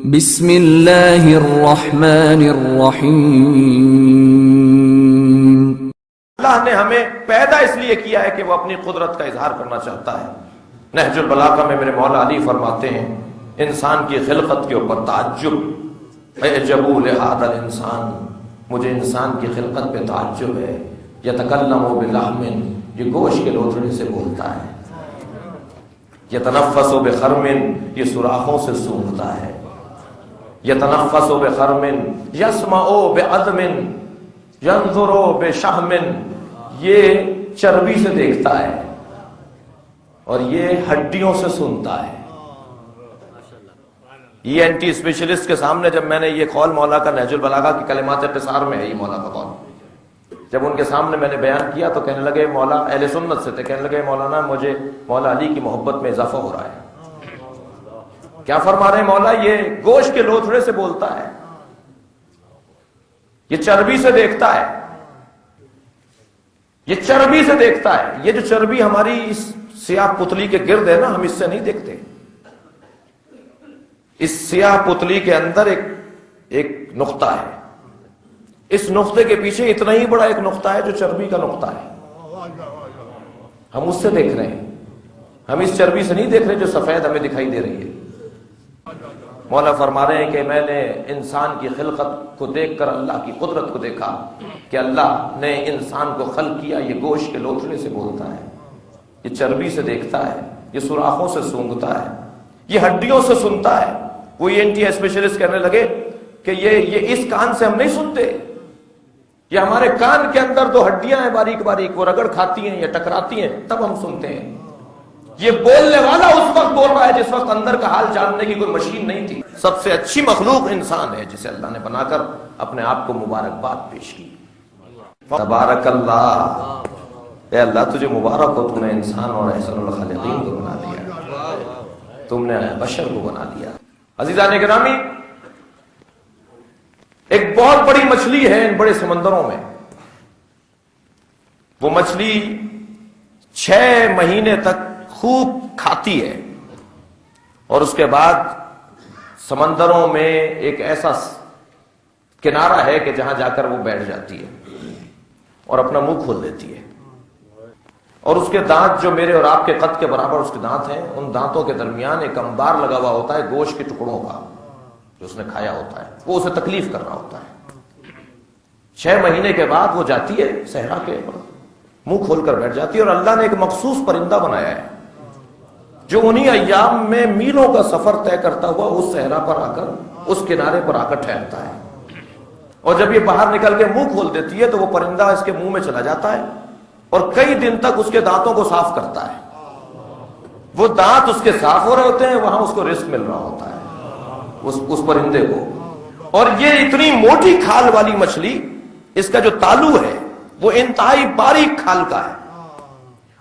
بسم اللہ الرحمن الرحیم۔ اللہ نے ہمیں پیدا اس لیے کیا ہے کہ وہ اپنی قدرت کا اظہار کرنا چاہتا ہے۔ نہج البلاغہ میں میرے مولا علی فرماتے ہیں انسان کی خلقت کے اوپر تعجب، اعجبوا لہذا الانسان، مجھے انسان کی خلقت پہ تعجب ہے۔ یتکلم بلحم، یہ گوشت کے لوتھڑے سے بولتا ہے۔ یتنفس بخرم، یہ سوراخوں سے سونگتا ہے۔ یتنفس بخرم، یسمع بعدم، ینظر بشحم، یہ چربی سے دیکھتا ہے اور یہ ہڈیوں سے سنتا ہے۔ یہ اینٹی اسپیشلسٹ کے سامنے جب میں نے یہ قول مولا کا نہج البلاغہ کی کلمات قصار میں ہے، یہ مولا کا قول، جب ان کے سامنے میں نے بیان کیا تو کہنے لگے، مولا اہل سنت سے تھے، کہنے لگے مولانا مجھے مولا علی کی محبت میں اضافہ ہو رہا ہے۔ کیا فرما رہے ہیں مولا؟ یہ گوشت کے لوتھڑے سے بولتا ہے، یہ چربی سے دیکھتا ہے، یہ چربی سے دیکھتا ہے۔ یہ جو چربی ہماری اس سیاہ پتلی کے گرد ہے نا، ہم اس سے نہیں دیکھتے۔ اس سیاہ پتلی کے اندر ایک نقطہ ہے، اس نقطے کے پیچھے اتنا ہی بڑا ایک نقطہ ہے جو چربی کا نقطہ ہے، ہم اس سے دیکھ رہے ہیں، ہم اس چربی سے نہیں دیکھ رہے جو سفید ہمیں دکھائی دے رہی ہے۔ مولا فرما رہے ہیں کہ میں نے انسان کی خلقت کو دیکھ کر اللہ کی قدرت کو دیکھا کہ اللہ نے انسان کو خلق کیا، یہ گوشت کے لوتھڑے سے بولتا ہے، یہ چربی سے دیکھتا ہے، یہ سوراخوں سے سونگتا ہے، یہ ہڈیوں سے سنتا ہے۔ وہ اینٹی اسپیشلسٹ کہنے لگے کہ یہ اس کان سے ہم نہیں سنتے، یہ ہمارے کان کے اندر دو ہڈیاں ہیں باریک باریک، وہ رگڑ کھاتی ہیں یا ٹکراتی ہیں تب ہم سنتے ہیں۔ یہ بولنے والا اس وقت بول رہا ہے جس وقت اندر کا حال جاننے کی کوئی مشین نہیں تھی۔ سب سے اچھی مخلوق انسان ہے جسے اللہ نے بنا کر اپنے آپ کو مبارکباد پیش کی۔ تبارک اللہ، اے اللہ تجھے مبارک ہو، تم نے انسان اور احسن الخالقین کو بنا دیا، تم نے بشر کو بنا دیا۔ عزیزان گرامی، ایک بہت بڑی مچھلی ہے ان بڑے سمندروں میں، وہ مچھلی 6 مہینے تک خوب کھاتی ہے اور اس کے بعد سمندروں میں ایک ایسا کنارہ ہے کہ جہاں جا کر وہ بیٹھ جاتی ہے اور اپنا منہ کھول دیتی ہے، اور اس کے دانت جو میرے اور آپ کے قد کے برابر اس کے دانت ہیں، ان دانتوں کے درمیان ایک انبار لگا ہوا ہوتا ہے گوشت کے ٹکڑوں کا جو اس نے کھایا ہوتا ہے، وہ اسے تکلیف کر رہا ہوتا ہے۔ 6 مہینے کے بعد وہ جاتی ہے صحرا کے اوپر، منہ کھول کر بیٹھ جاتی ہے، اور اللہ نے ایک مخصوص پرندہ بنایا ہے جو انہی ایام میں میلوں کا سفر طے کرتا ہوا اس صحرا پر آ کر، اس کنارے پر آ کر ٹھہرتا ہے، اور جب یہ باہر نکل کے منہ کھول دیتی ہے تو وہ پرندہ اس کے منہ میں چلا جاتا ہے اور کئی دن تک اس کے دانتوں کو صاف کرتا ہے۔ وہ دانت اس کے صاف ہو رہے ہوتے ہیں، وہاں اس کو رزق مل رہا ہوتا ہے اس پرندے کو۔ اور یہ اتنی موٹی کھال والی مچھلی، اس کا جو تالو ہے وہ انتہائی باریک کھال کا ہے،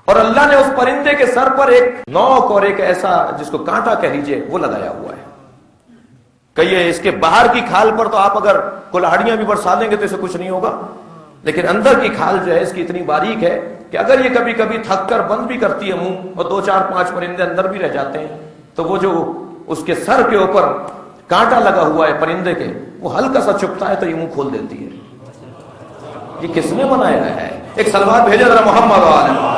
اور اللہ نے اس پرندے کے سر پر ایک نوک اور ایک ایسا جس کو کانٹا کہہ لیجئے وہ لگایا ہوا ہے۔ کہیے اس کے باہر کی کھال پر تو آپ اگر کلاڑیاں بھی برسا دیں گے تو اسے کچھ نہیں ہوگا، لیکن اندر کی کھال جو ہے اس کی اتنی باریک ہے کہ اگر یہ کبھی کبھی تھک کر بند بھی کرتی ہے منہ اور 2 4 5 پرندے اندر بھی رہ جاتے ہیں تو وہ جو اس کے سر کے اوپر کانٹا لگا ہوا ہے پرندے کے، وہ ہلکا سا چپتا ہے تو یہ منہ کھول دیتی ہے۔ یہ کس نے بنایا ہے؟ ایک سلوات بھیجے ذرا محمد والے